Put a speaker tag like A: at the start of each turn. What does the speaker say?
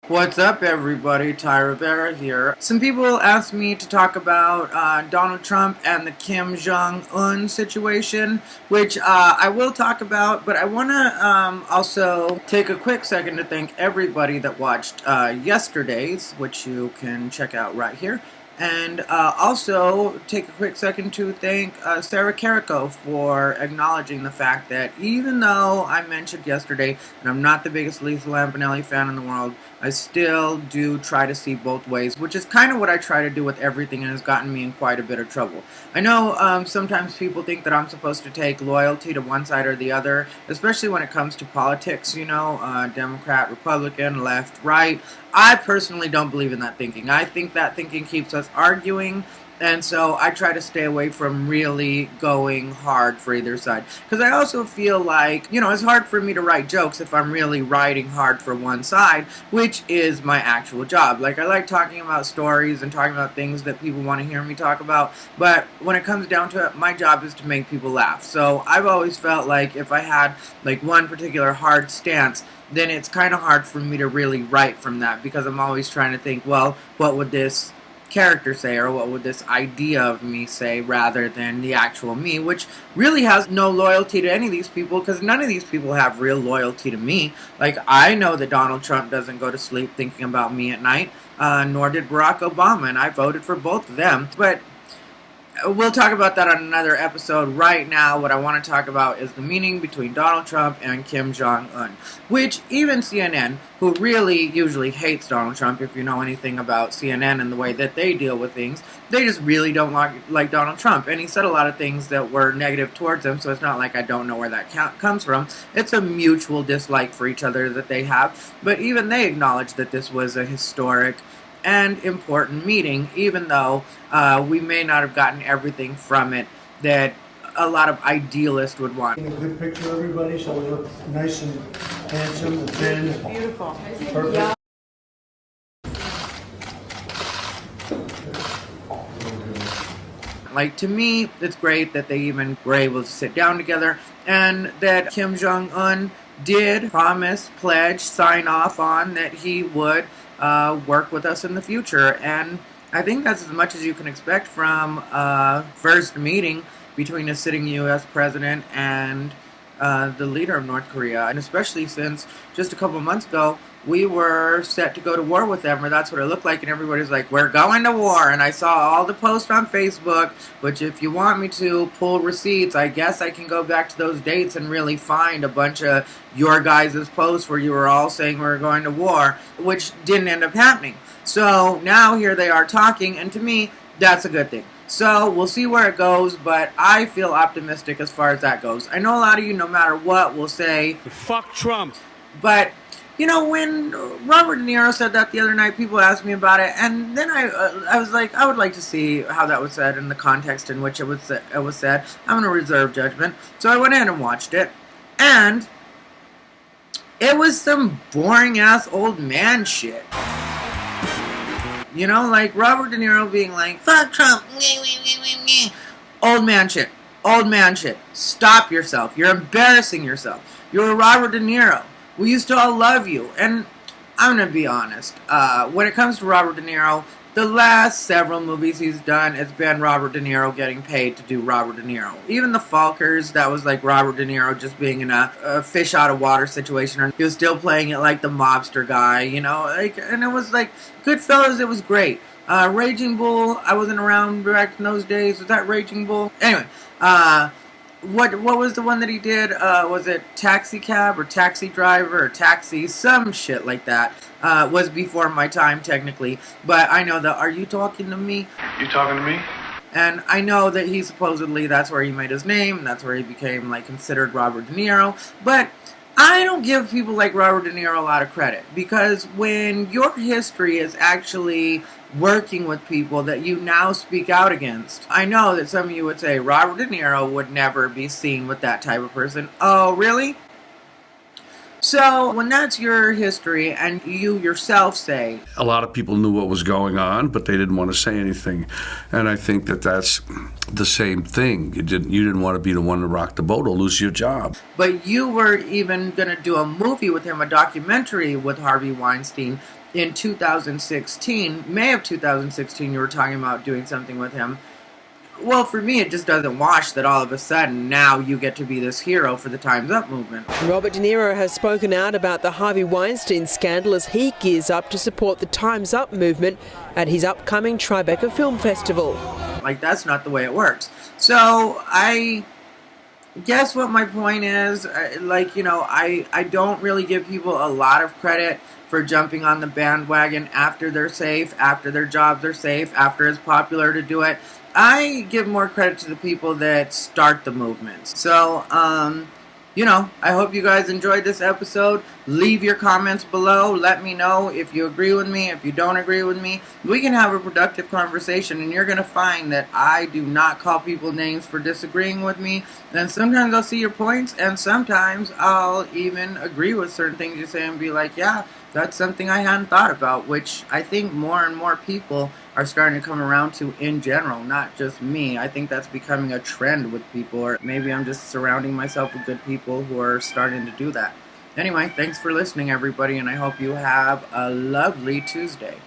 A: What's up, everybody? Rivera here. Some people asked me to talk about Donald Trump and the Jong Un situation, which I will talk about, but I want to also take a quick second to thank everybody that watched yesterday's, which you can check out right here. And also take a quick second to thank Sarah Carrico for acknowledging the fact that even though I mentioned yesterday and I'm not the biggest Lisa Lampanelli fan in the world, I still do try to see both ways, which is kind of what I try to do with everything and has gotten me in quite a bit of trouble. I know sometimes people think that I'm supposed to take loyalty to one side or the other, especially when it comes to politics, Democrat, Republican, left, right. I personally don't believe in that thinking. I think that thinking keeps us arguing, and so I try to stay away from really going hard for either side. Because I also feel like, it's hard for me to write jokes if I'm really writing hard for one side, which is my actual job. Like, I like talking about stories and talking about things that people want to hear me talk about, but when it comes down to it, my job is to make people laugh. So I've always felt like if I had, like, one particular hard stance, then it's kind of hard for me to really write from that, because I'm always trying to think, well, what would this character say, or what would this idea of me say, rather than the actual me, which really has no loyalty to any of these people, because none of these people have real loyalty to me. Like, I know that Donald Trump doesn't go to sleep thinking about me at night, nor did Barack Obama, and I voted for both of them, but we'll talk about that on another episode. Right now, what I want to talk about is the meeting between Donald Trump and Jong Un, which even CNN, who really usually hates Donald Trump, if you know anything about CNN and the way that they deal with things, they just really don't like Donald Trump. And he said a lot of things that were negative towards him, so it's not like I don't know where that comes from. It's a mutual dislike for each other that they have, but even they acknowledge that this was a historic and important meeting, even though we may not have gotten everything from it that a lot of idealists would want.
B: A good picture of everybody, so we look nice and handsome and thin.
C: Beautiful.
B: Perfect.
C: Yeah.
A: Like, to me, it's great that they even were able to sit down together, and that Jong Un did promise, pledge, sign off on that he would work with us in the future. And I think that's as much as you can expect from a first meeting between a sitting U.S. president and the leader of North Korea. And especially since just a couple months ago, we were set to go to war with them, or that's what it looked like, and everybody's like, we're going to war. And I saw all the posts on Facebook, which if you want me to pull receipts, I guess I can go back to those dates and really find a bunch of your guys' posts where you were all saying we were going to war, which didn't end up happening. So now here they are talking, and to me, that's a good thing. So we'll see where it goes, but I feel optimistic as far as that goes. I know a lot of you, no matter what, will say,
D: fuck Trump.
A: But when Robert De Niro said that the other night, people asked me about it, and then I was like, I would like to see how that was said in the context in which it was said. I'm going to reserve judgment. So I went in and watched it, and it was some boring-ass old man shit. Like Robert De Niro being like, fuck Trump, old man shit, old man shit. Stop yourself. You're embarrassing yourself. You're Robert De Niro. We used to all love you. And I'm going to be honest. When it comes to Robert De Niro, the last several movies he's done, it's been Robert De Niro getting paid to do Robert De Niro. Even The Falkers, that was like Robert De Niro just being in a fish out of water situation. Or he was still playing it like the mobster guy, and it was like, Goodfellas, it was great. Raging Bull, I wasn't around direct in those days. Was that Raging Bull? Anyway, what was the one that he did? Was it Taxi Cab or Taxi Driver or Taxi? Some shit like that. Was before my time, technically. But I know that, are you talking to me?
E: You talking to me?
A: And I know that he supposedly, that's where he made his name. That's where he became, considered Robert De Niro. But I don't give people like Robert De Niro a lot of credit. Because when your history is actually working with people that you now speak out against, I know that some of you would say, Robert De Niro would never be seen with that type of person. Oh, really? So when that's your history and you yourself say,
C: A lot of people knew what was going on, but they didn't want to say anything. And I think that that's the same thing. You didn't want to be the one to rock the boat or lose your job.
A: but you were even going to do a movie with him, a documentary with Harvey Weinstein in 2016, May of 2016, you were talking about doing something with him. Well, for me, it just doesn't wash that all of a sudden now you get to be this hero for the Time's Up movement.
D: Robert De Niro has spoken out about the Harvey Weinstein scandal as he gears up to support the Time's Up movement at his upcoming Tribeca Film Festival.
A: Like, that's not the way it works. So, I guess what my point is, I don't really give people a lot of credit for jumping on the bandwagon after they're safe, after their jobs are safe, after it's popular to do it. I give more credit to the people that start the movements. So, I hope you guys enjoyed this episode. Leave your comments below. Let me know if you agree with me, if you don't agree with me. We can have a productive conversation, and you're going to find that I do not call people names for disagreeing with me. And sometimes I'll see your points, and sometimes I'll even agree with certain things you say and be like, yeah, that's something I hadn't thought about, which I think more and more people are starting to come around to in general, not just me. I think that's becoming a trend with people, or maybe I'm just surrounding myself with good people who are starting to do that. Anyway, thanks for listening, everybody, and I hope you have a lovely Tuesday.